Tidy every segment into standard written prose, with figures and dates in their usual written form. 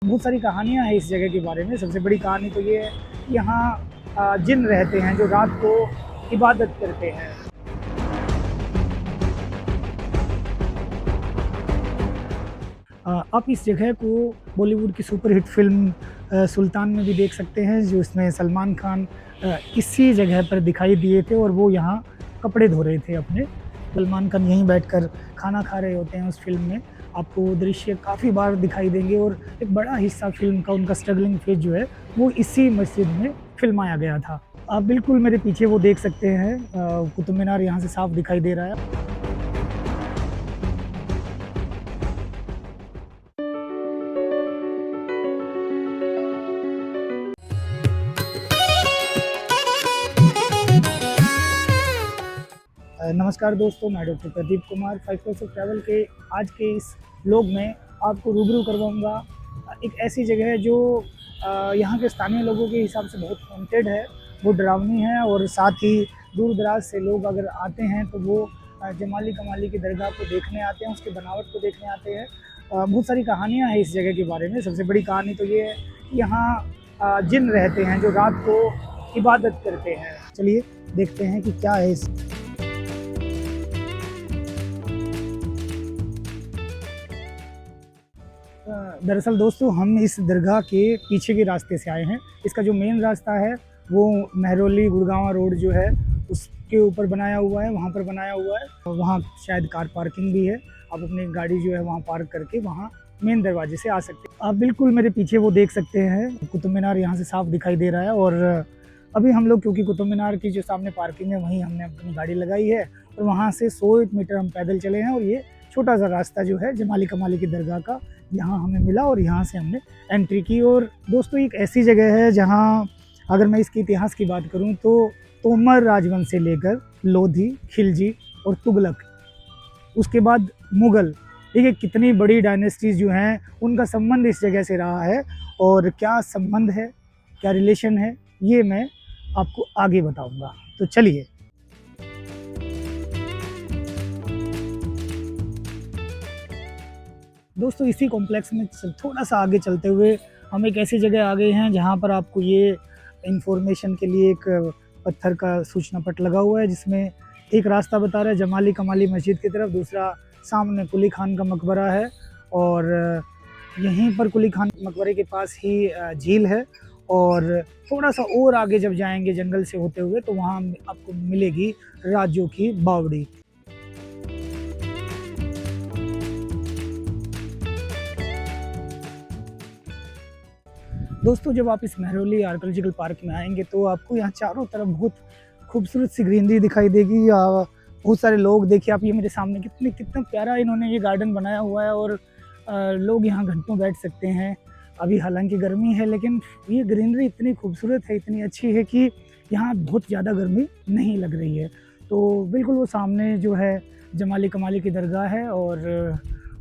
बहुत सारी कहानियाँ हैं इस जगह के बारे में। सबसे बड़ी कहानी तो ये है कि यहाँ जिन रहते हैं जो रात को इबादत करते हैं। आप इस जगह को बॉलीवुड की सुपरहिट फ़िल्म सुल्तान में भी देख सकते हैं, जो इसमें सलमान खान इसी जगह पर दिखाई दिए थे और वो यहाँ कपड़े धो रहे थे अपने। सलमान खान यहीं बैठकर खाना खा रहे होते हैं उस फ़िल्म में। आपको वो दृश्य काफ़ी बार दिखाई देंगे और एक बड़ा हिस्सा फ़िल्म का उनका स्ट्रगलिंग फ़ेज़ जो है, वो इसी मस्जिद में फ़िल्माया गया था। आप बिल्कुल मेरे पीछे वो देख सकते हैं, कुतुब मीनार यहाँ से साफ दिखाई दे रहा है। नमस्कार दोस्तों, मैं doctor Pradeep Kumar 5 Plus of travel के आज के इस व्लॉग में आपको रूबरू करवाऊँगा एक ऐसी जगह है जो यहाँ के स्थानीय लोगों के हिसाब से बहुत हॉन्टेड है, बहुत डरावनी है और साथ ही दूर-दराज से लोग अगर आते हैं तो वो जमाली कमाली की दरगाह को देखने आते हैं, उसकी बनावट को देखने आते हैं। बहुत सारी कहानियाँ हैं इस जगह के बारे में। सबसे बड़ी कहानी तो ये है कि यहाँ जिन रहते हैं जो रात को इबादत करते हैं। चलिए देखते हैं कि क्या है इस दरअसल दोस्तों हम इस दरगाह के पीछे के रास्ते से आए हैं। इसका जो मेन रास्ता है वो महरौली गुड़गांव रोड जो है उसके ऊपर बनाया हुआ है, वहाँ पर बनाया हुआ है। वहाँ शायद कार पार्किंग भी है, आप अपनी गाड़ी जो है वहाँ पार्क करके वहाँ मेन दरवाजे से आ सकते हैं। आप बिल्कुल मेरे पीछे वो देख सकते हैं, कुतुब मीनार यहाँ से साफ दिखाई दे रहा है। और अभी हम लोग क्योंकि कुतुब मीनार की जो सामने पार्किंग है वहीं हमने अपनी गाड़ी लगाई है और वहाँ से 100 मीटर हम पैदल चले हैं और ये छोटा सा रास्ता जो है जमाली कमाली की दरगाह का यहाँ हमें मिला और यहाँ से हमने एंट्री की। और दोस्तों एक ऐसी जगह है जहाँ अगर मैं इसके इतिहास की बात करूँ तो तोमर राजवंश से लेकर लोधी, खिलजी और तुगलक, उसके बाद मुग़ल, देखिए कितनी बड़ी डायनेस्टीज़ जो हैं उनका संबंध इस जगह से रहा है। और क्या संबंध है, क्या रिलेशन है, ये मैं आपको आगे बताऊँगा। तो चलिए। दोस्तों इसी कॉम्प्लेक्स में थोड़ा सा आगे चलते हुए हम एक ऐसी जगह आ गए हैं जहाँ पर आपको ये इंफॉर्मेशन के लिए एक पत्थर का सूचना पट लगा हुआ है, जिसमें एक रास्ता बता रहा है जमाली कमाली मस्जिद की तरफ, दूसरा सामने कुली खान का मकबरा है और यहीं पर कुली खान मकबरे के पास ही झील है। और थोड़ा सा और आगे जब जाएंगे जंगल से होते हुए तो वहाँ आपको मिलेगी राजों की बावड़ी। दोस्तों जब आप इस महरौली आर्कियोलॉजिकल पार्क में आएंगे तो आपको यहाँ चारों तरफ बहुत खूबसूरत सी ग्रीनरी दिखाई देगी। बहुत सारे लोग, देखिए आप ये मेरे सामने कितना प्यारा इन्होंने ये गार्डन बनाया हुआ है और लोग यहाँ घंटों बैठ सकते हैं। अभी हालांकि गर्मी है लेकिन ये ग्रीनरी इतनी खूबसूरत है, इतनी अच्छी है कि यहाँ बहुत ज़्यादा गर्मी नहीं लग रही है। तो बिल्कुल वो सामने जो है जमाली कमाली की दरगाह है और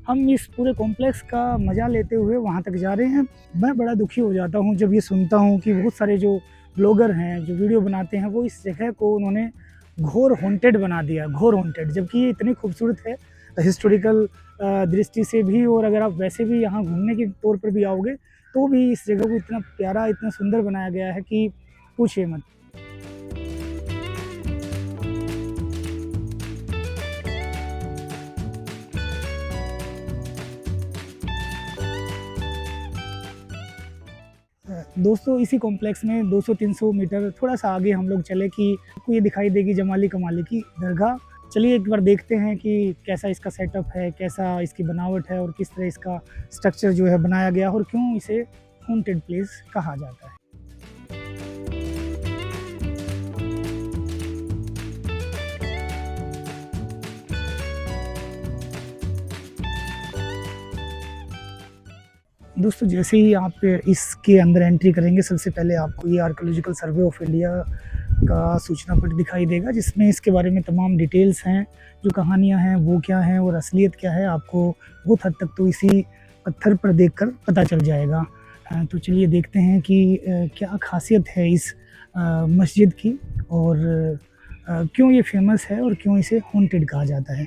हम इस पूरे कॉम्प्लेक्स का मज़ा लेते हुए वहाँ तक जा रहे हैं। मैं बड़ा दुखी हो जाता हूँ जब ये सुनता हूँ कि बहुत सारे जो ब्लॉगर हैं, जो वीडियो बनाते हैं, वो इस जगह को उन्होंने घोर हॉन्टेड बना दिया, घोर हॉन्टेड, जबकि ये इतनी खूबसूरत है हिस्टोरिकल दृष्टि से भी। और अगर आप वैसे भी यहाँ घूमने के तौर पर भी आओगे तो भी इस जगह को इतना प्यारा, इतना सुंदर बनाया गया है कि पूछिए मत। दोस्तों इसी कॉम्प्लेक्स में 200-300 मीटर थोड़ा सा आगे हम लोग चले कि आपको ये दिखाई देगी जमाली कमाली की दरगाह। चलिए एक बार देखते हैं कि कैसा इसका सेटअप है, कैसा इसकी बनावट है और किस तरह इसका स्ट्रक्चर जो है बनाया गया और क्यों इसे हॉन्टेड प्लेस कहा जाता है। दोस्तों जैसे ही आप इसके अंदर एंट्री करेंगे सबसे पहले आपको ये आर्कियोलॉजिकल सर्वे ऑफ इंडिया का सूचना पट दिखाई देगा, जिसमें इसके बारे में तमाम डिटेल्स हैं, जो कहानियां हैं वो क्या हैं और असलियत क्या है, आपको बहुत हद तक तो इसी पत्थर पर देखकर पता चल जाएगा। तो चलिए देखते हैं कि क्या खासियत है इस मस्जिद की और क्यों ये फेमस है और क्यों इसे हॉन्टेड कहा जाता है।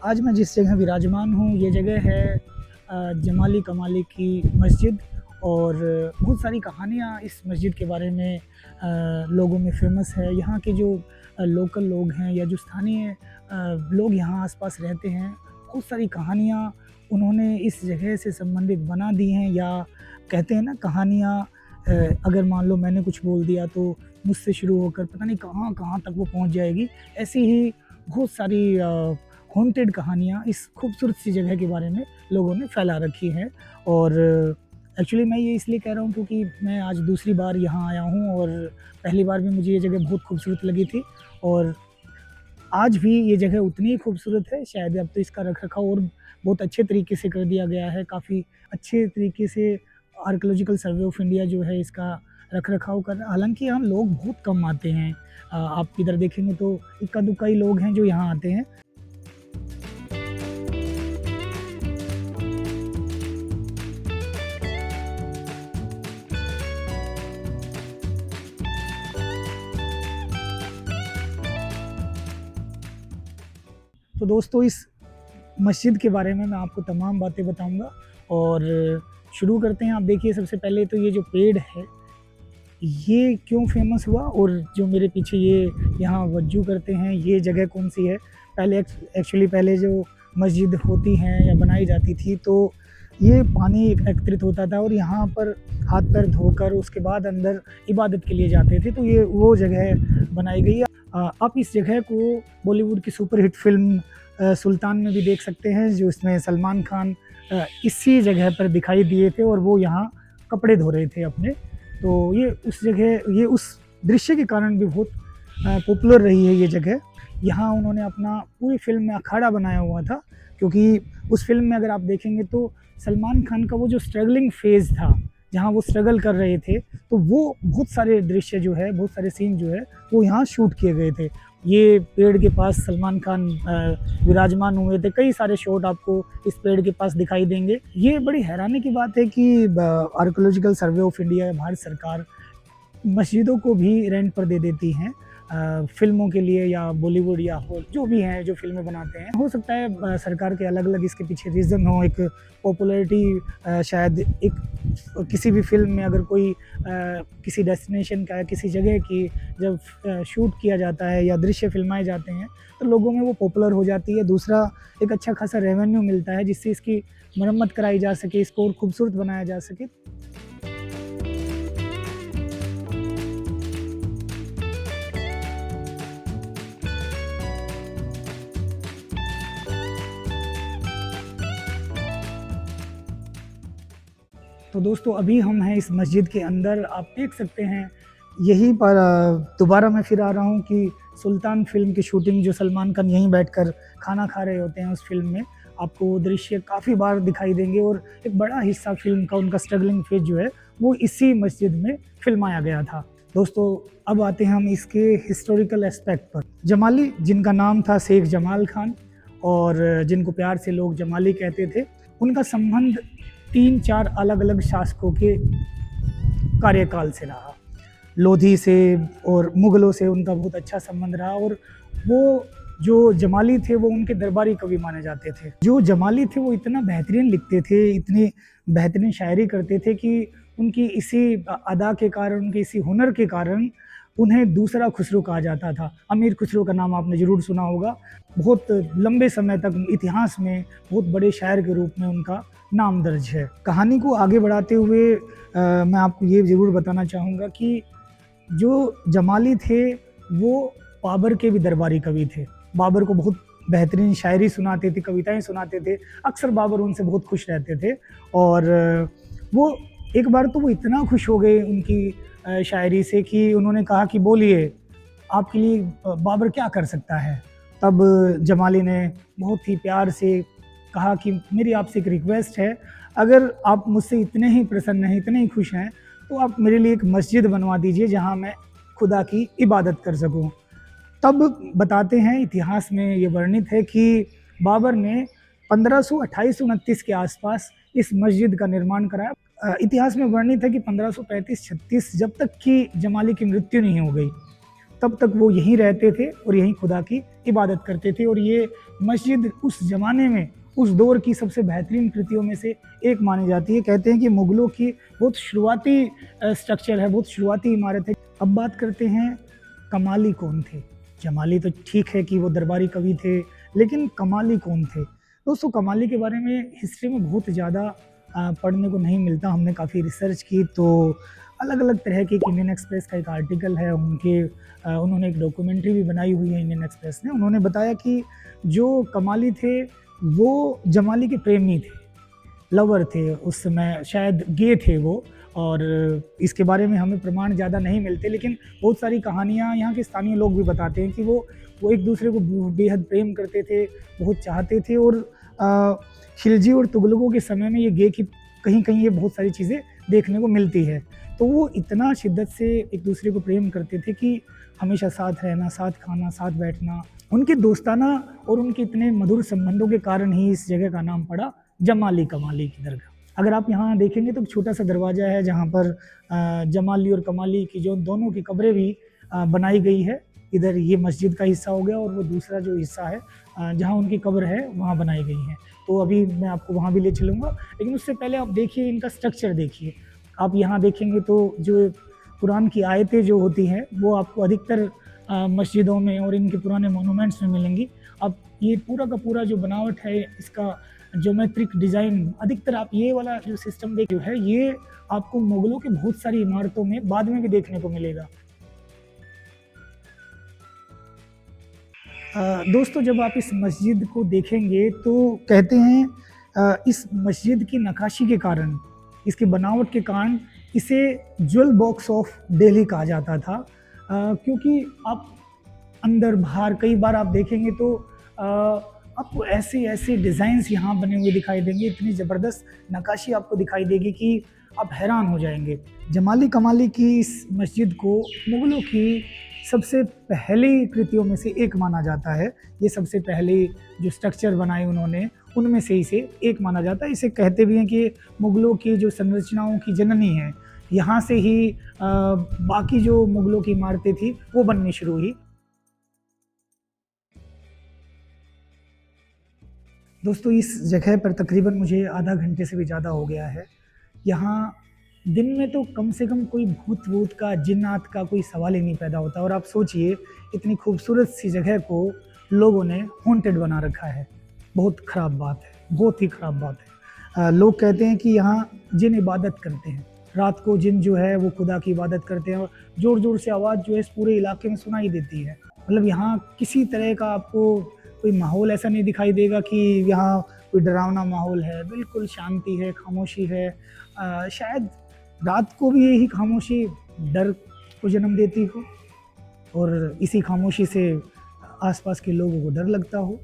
आज मैं जिस जगह विराजमान हूँ ये जगह है जमाली कमाली की मस्जिद। और बहुत सारी कहानियाँ इस मस्जिद के बारे में लोगों में फ़ेमस है। यहाँ के जो लोकल लोग हैं या जो स्थानीय लोग यहाँ आसपास रहते हैं, बहुत सारी कहानियाँ उन्होंने इस जगह से संबंधित बना दी हैं। या कहते हैं ना, कहानियाँ अगर मान लो मैंने कुछ बोल दिया तो मुझसे शुरू होकर पता नहीं कहाँ कहाँ तक वो पहुँच जाएगी। ऐसी ही बहुत सारी हॉन्टेड कहानियाँ इस खूबसूरत सी जगह के बारे में लोगों ने फैला रखी हैं। और एक्चुअली मैं ये इसलिए कह रहा हूँ क्योंकि मैं आज दूसरी बार यहाँ आया हूँ और पहली बार में मुझे ये जगह बहुत खूबसूरत लगी थी और आज भी ये जगह उतनी ही खूबसूरत है। शायद अब तो इसका रख-रखाव और बहुत अच्छे तरीके से कर दिया गया है। काफ़ी अच्छे तरीके से आर्कियोलॉजिकल सर्वे ऑफ इंडिया जो है इसका रख-रखाव कर रहा है। हालाँकि यहाँ लोग बहुत कम आते हैं। आप इधर देखेंगे तो इक्का-दुक्का ही लोग हैं जो यहाँ आते हैं। तो दोस्तों, इस मस्जिद के बारे में मैं आपको तमाम बातें बताऊँगा और शुरू करते हैं। आप देखिए, सबसे पहले तो ये जो पेड़ है, ये क्यों फ़ेमस हुआ और जो मेरे पीछे ये यहाँ वज़ू करते हैं, ये जगह कौन-सी है। पहले एक्चुअली पहले जो मस्जिद होती हैं या बनाई जाती थी तो ये पानी एकत्रित होता था और यहाँ पर हाथ-पैर धोकर उसके बाद अंदर इबादत के लिए जाते थे। तो ये वो जगह बनाई गई है। आप इस जगह को बॉलीवुड की सुपरहिट फ़िल्म सुल्तान में भी देख सकते हैं, जो इसमें सलमान खान इसी जगह पर दिखाई दिए थे और वो यहाँ कपड़े धो रहे थे अपने। तो ये उस जगह, ये उस दृश्य के कारण भी बहुत पॉपुलर रही है ये जगह। यहाँ उन्होंने अपना पूरी फ़िल्म में अखाड़ा बनाया हुआ था, क्योंकि उस फ़िल्म में अगर आप देखेंगे तो सलमान खान का वो जो स्ट्रगलिंग फ़ेज़ था, जहाँ वो स्ट्रगल कर रहे थे, तो वो बहुत सारे दृश्य जो है, बहुत सारे सीन जो है, वो यहाँ शूट किए गए थे। ये पेड़ के पास सलमान खान विराजमान हुए थे। कई सारे शॉट आपको इस पेड़ के पास दिखाई देंगे। ये बड़ी हैरानी की बात है कि archaeological survey of India, Bharat सरकार मस्जिदों को भी रेंट पर दे देती हैं फ़िल्मों के लिए, या बॉलीवुड या जो भी हैं जो फ़िल्में बनाते हैं। हो सकता है सरकार के अलग-अलग इसके पीछे रीज़न हो। एक पॉपुलैरिटी, शायद एक किसी भी फ़िल्म में अगर कोई किसी डेस्टिनेशन का या किसी जगह की जब शूट किया जाता है या दृश्य फ़िल्माए जाते हैं तो लोगों में वो पॉपुलर हो जाती है। दूसरा, एक अच्छा खासा रेवेन्यू मिलता है जिससे इसकी मरम्मत कराई जा सके, इसको और खूबसूरत बनाया जा सके। तो दोस्तों, अभी हम हैं इस मस्जिद के अंदर। आप देख सकते हैं यहीं पर दोबारा मैं फिर आ रहा हूँ कि सुल्तान फ़िल्म की शूटिंग, जो सलमान खान यहीं बैठकर खाना खा रहे होते हैं उस फ़िल्म में, आपको वो दृश्य काफ़ी बार दिखाई देंगे। और एक बड़ा हिस्सा फ़िल्म का, उनका स्ट्रगलिंग फ़ेज़ जो है, वो इसी मस्जिद में फ़िल्माया गया था। दोस्तों, अब आते हैं हम इसके हिस्टोरिकल एस्पेक्ट पर। जमाली, जिनका नाम था शेख जमाल खान और जिनको प्यार से लोग जमाली कहते थे, उनका संबंध 3-4 अलग-अलग शासकों के कार्यकाल से रहा। लोधी से और मुग़लों से उनका बहुत अच्छा संबंध रहा और वो जो जमाली थे वो उनके दरबारी कवि माने जाते थे। जो जमाली थे वो इतना बेहतरीन लिखते थे, इतनी बेहतरीन शायरी करते थे कि उनकी इसी अदा के कारण, उनके इसी हुनर के कारण उन्हें दूसरा खुसरो कहा जाता था। अमीर खुसरो का नाम आपने ज़रूर सुना होगा। बहुत लंबे समय तक इतिहास में बहुत बड़े शायर के रूप में उनका नाम दर्ज है। कहानी को आगे बढ़ाते हुए मैं आपको ये ज़रूर बताना चाहूँगा कि जो जमाली थे वो बाबर के भी दरबारी कवि थे। बाबर को बहुत बेहतरीन शायरी सुनाते थे, कविताएँ सुनाते थे। अक्सर बाबर उनसे बहुत खुश रहते थे और वो एक बार तो वो इतना खुश हो गए उनकी शायरी से कि उन्होंने कहा कि बोलिए, आपके लिए बाबर क्या कर सकता है। तब जमाली ने बहुत ही प्यार से कहा कि मेरी आपसे एक रिक्वेस्ट है, अगर आप मुझसे इतने ही प्रसन्न हैं, इतने ही खुश हैं, तो आप मेरे लिए एक मस्जिद बनवा दीजिए जहाँ मैं खुदा की इबादत कर सकूँ। तब बताते हैं, इतिहास में ये वर्णित है कि बाबर ने 1528-29 के आसपास इस मस्जिद का निर्माण कराया। इतिहास में वर्णित है कि 1535-36, जब तक कि जमाली की मृत्यु नहीं हो गई, तब तक वो यहीं रहते थे और यहीं खुदा की इबादत करते थे। और ये मस्जिद उस ज़माने में उस दौर की सबसे बेहतरीन कृतियों में से एक मानी जाती है। कहते हैं कि मुग़लों की बहुत शुरुआती स्ट्रक्चर है, बहुत शुरुआती इमारत है। अब बात करते हैं कमाली कौन थे। जमाली तो ठीक है कि वो दरबारी कवि थे, लेकिन कमाली कौन थे? दोस्तों, कमाली के बारे में हिस्ट्री में बहुत ज़्यादा पढ़ने को नहीं मिलता। हमने काफ़ी रिसर्च की तो अलग अलग तरह की इंडियन एक्सप्रेस का एक आर्टिकल है, उन्होंने एक डॉक्यूमेंट्री भी बनाई हुई है इंडियन एक्सप्रेस ने। उन्होंने बताया कि जो कमाली थे वो जमाली के प्रेमी थे, लवर थे, उस समय शायद गे थे वो। और इसके बारे में हमें प्रमाण ज़्यादा नहीं मिलते, लेकिन बहुत सारी कहानियाँ यहाँ के स्थानीय लोग भी बताते हैं कि वो एक दूसरे को बेहद प्रेम करते थे, बहुत चाहते थे। और खिलजी और तुगलकों के समय में ये गे की कहीं कहीं ये बहुत सारी चीज़ें देखने को मिलती है। तो वो इतना शिद्दत से एक दूसरे को प्रेम करते थे कि हमेशा साथ रहना, साथ खाना, साथ बैठना। उनके दोस्ताना और उनके इतने मधुर संबंधों के कारण ही इस जगह का नाम पड़ा जमाली कमाली की दरगाह। अगर आप यहाँ देखेंगे तो छोटा सा दरवाज़ा है जहाँ पर जमाली और कमाली की जो दोनों की कब्रें भी बनाई गई है। इधर ये मस्जिद का हिस्सा हो गया और वो दूसरा जो हिस्सा है जहाँ उनकी कब्र है वहाँ बनाई गई है। तो अभी मैं आपको वहाँ भी ले चलूँगा, लेकिन उससे पहले आप देखिए इनका स्ट्रक्चर देखिए। आप यहाँ देखेंगे तो जो कुरान की आयतें जो होती हैं वो आपको अधिकतर मस्जिदों में और इनके पुराने मोनूमेंट्स में मिलेंगी। अब ये पूरा का पूरा जो बनावट है, इसका ज्योमेट्रिक डिज़ाइन, अधिकतर आप ये वाला जो सिस्टम देख रहे हैं ये आपको मुग़लों की बहुत सारी इमारतों में बाद में भी देखने को मिलेगा। दोस्तों, जब आप इस मस्जिद को देखेंगे तो कहते हैं इस मस्जिद की नक्काशी के कारण, इसकी बनावट के कारण इसे ज्वेल बॉक्स ऑफ दिल्ली कहा जाता था। क्योंकि आप अंदर बाहर कई बार आप देखेंगे तो आपको ऐसे ऐसे डिज़ाइंस यहाँ बने हुए दिखाई देंगे, इतनी ज़बरदस्त नक्काशी आपको दिखाई देगी कि आप हैरान हो जाएंगे। जमाली कमाली की इस मस्जिद को मुग़लों की सबसे पहली कृतियों में से एक माना जाता है। ये सबसे पहले जो स्ट्रक्चर बनाए उन्होंने उनमें से इसे एक माना जाता है। इसे कहते भी हैं कि मुग़लों की जो संरचनाओं की जननी है। यहाँ से ही बाकी जो मुग़लों की इमारतें थी वो बननी शुरू हुई। दोस्तों, इस जगह पर तकरीबन मुझे आधा घंटे से भी ज़्यादा हो गया है। यहाँ दिन में तो कम से कम कोई भूत-वूत का, जिन्नात का कोई सवाल ही नहीं पैदा होता। और आप सोचिए इतनी खूबसूरत सी जगह को लोगों ने हॉन्टेड बना रखा है। बहुत ख़राब बात है, बहुत ही ख़राब बात है। लोग कहते हैं कि यहाँ जिन इबादत करते हैं, रात को जिन जो है वो खुदा की इबादत करते हैं और ज़ोर-ज़ोर से आवाज़ जो है इस पूरे इलाके में सुनाई देती है। मतलब यहाँ किसी तरह का आपको कोई माहौल ऐसा नहीं दिखाई देगा कि यहाँ कोई डरावना माहौल है। बिल्कुल शांति है, खामोशी है। शायद रात को भी यही खामोशी डर को जन्म देती हो और इसी खामोशी से आसपास के लोगों को डर लगता हो।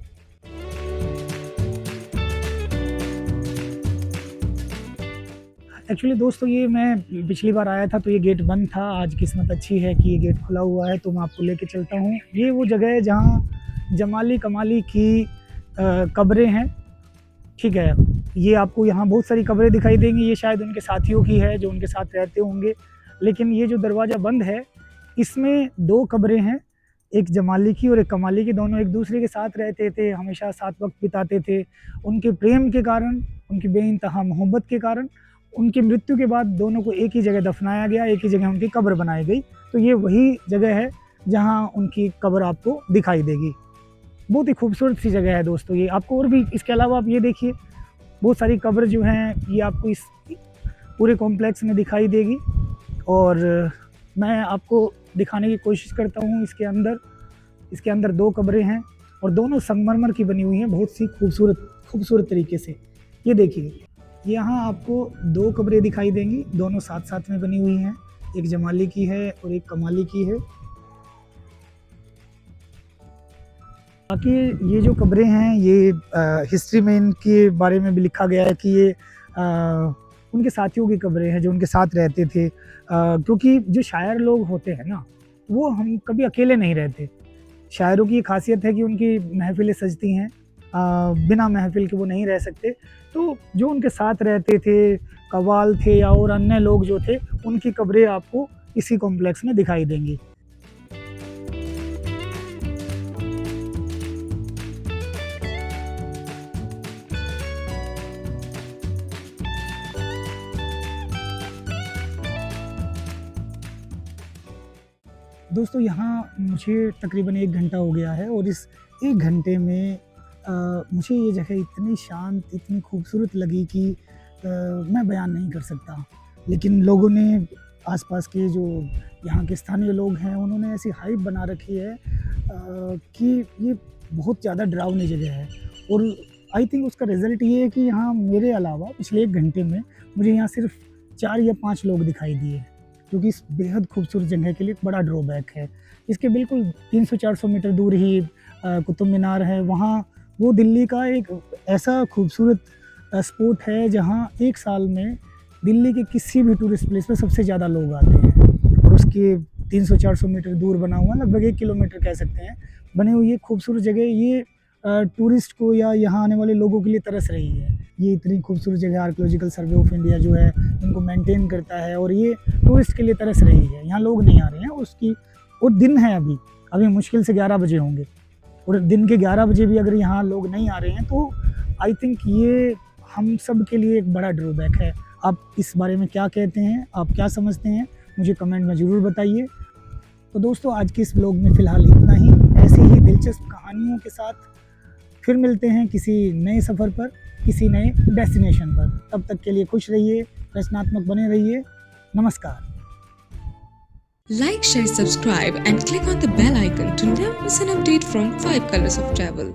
एक्चुअली दोस्तों, ये मैं पिछली बार आया था तो ये गेट बंद था। आज किस्मत अच्छी है कि ये गेट खुला हुआ है, तो मैं आपको लेके चलता हूँ। ये वो जगह है जहाँ जमाली कमाली की कब्रें हैं। ठीक है, ये आपको यहाँ बहुत सारी कब्रें दिखाई देंगी। ये शायद उनके साथियों की है जो उनके साथ रहते होंगे। लेकिन ये जो दरवाज़ा बंद है इसमें 2 कब्रें हैं, एक जमाली की और एक कमाली की। दोनों एक दूसरे के साथ रहते थे, हमेशा साथ वक्त बिताते थे। उनके प्रेम के कारण, उनकी बेइंतहा मोहब्बत के कारण उनकी मृत्यु के बाद दोनों को एक ही जगह दफनाया गया, एक ही जगह उनकी कब्र बनाई गई। तो ये वही जगह है जहाँ उनकी कब्र आपको दिखाई देगी। बहुत ही खूबसूरत सी जगह है दोस्तों ये। आपको और भी इसके अलावा आप ये देखिए, बहुत सारी कब्र जो हैं ये आपको इस पूरे कॉम्प्लेक्स में दिखाई देगी। और मैं आपको दिखाने की कोशिश करता हूँ। इसके अंदर 2 कब्रें हैं और दोनों संगमरमर की बनी हुई हैं, बहुत सी खूबसूरत तरीके से। ये देखिए, यहाँ आपको 2 कब्रें दिखाई देंगी, दोनों साथ साथ में बनी हुई हैं। एक जमाली की है और एक कमाली की है। बाकी ये जो कब्रें हैं ये हिस्ट्री में इनके बारे में भी लिखा गया है कि ये उनके साथियों की कब्रें हैं जो उनके साथ रहते थे। क्योंकि जो शायर लोग होते हैं ना, वो हम कभी अकेले नहीं रहते। शायरों की ये खासियत है कि उनकी महफ़िलें सजती हैं, बिना महफ़िल के वो नहीं रह सकते। तो जो उनके साथ रहते थे, कव्वाल थे या और अन्य लोग जो थे, उनकी कब्रें आपको इसी कॉम्प्लेक्स में दिखाई देंगी। दोस्तों यहाँ मुझे तकरीबन 1 घंटा हो गया है और इस 1 घंटे में मुझे ये जगह इतनी शांत, इतनी खूबसूरत लगी कि मैं बयान नहीं कर सकता। लेकिन लोगों ने, आसपास के जो यहाँ के स्थानीय लोग हैं, उन्होंने ऐसी हाइप बना रखी है कि ये बहुत ज़्यादा डरावनी जगह है। और आई थिंक उसका रिज़ल्ट ये है कि यहाँ मेरे अलावा पिछले 1 घंटे में मुझे यहाँ सिर्फ 4 या 5 लोग दिखाई दिए, जो कि इस बेहद खूबसूरत जगह के लिए एक बड़ा ड्रॉबैक है। इसके बिल्कुल 300-400 मीटर दूर ही कुतुब मीनार है। वहाँ वो दिल्ली का एक ऐसा खूबसूरत स्पॉट है जहाँ एक साल में दिल्ली के किसी भी टूरिस्ट प्लेस पे सबसे ज़्यादा लोग आते हैं। और उसके 300-400 मीटर दूर बना हुआ, लगभग 1 किलोमीटर कह सकते हैं, बनी हुई ये खूबसूरत जगह, ये टूरिस्ट को या यहाँ आने वाले लोगों के लिए तरस रही है। ये इतनी खूबसूरत जगह आर्कियोलॉजिकल सर्वे ऑफ इंडिया जो है इनको मेंटेन करता है और ये टूरिस्ट के लिए तरस रही है। यहाँ लोग नहीं आ रहे हैं उसकी, और दिन है अभी मुश्किल से 11 बजे होंगे, और दिन के 11 बजे भी अगर यहाँ लोग नहीं आ रहे हैं तो आई थिंक ये हम सब के लिए एक बड़ा ड्रॉबैक है। आप इस बारे में क्या कहते हैं, आप क्या समझते हैं, मुझे कमेंट में ज़रूर बताइए। तो दोस्तों आज के इस व्लॉग में फ़िलहाल इतना ही। ऐसी ही दिलचस्प कहानियों के साथ फिर मिलते हैं किसी नए सफ़र पर, किसी नए डेस्टिनेशन पर। तब तक के लिए खुश रहिए, रचनात्मक बने रहिए। नमस्कार। Like, share, subscribe and click on the bell icon to never miss an update from 5 Colors of Travel.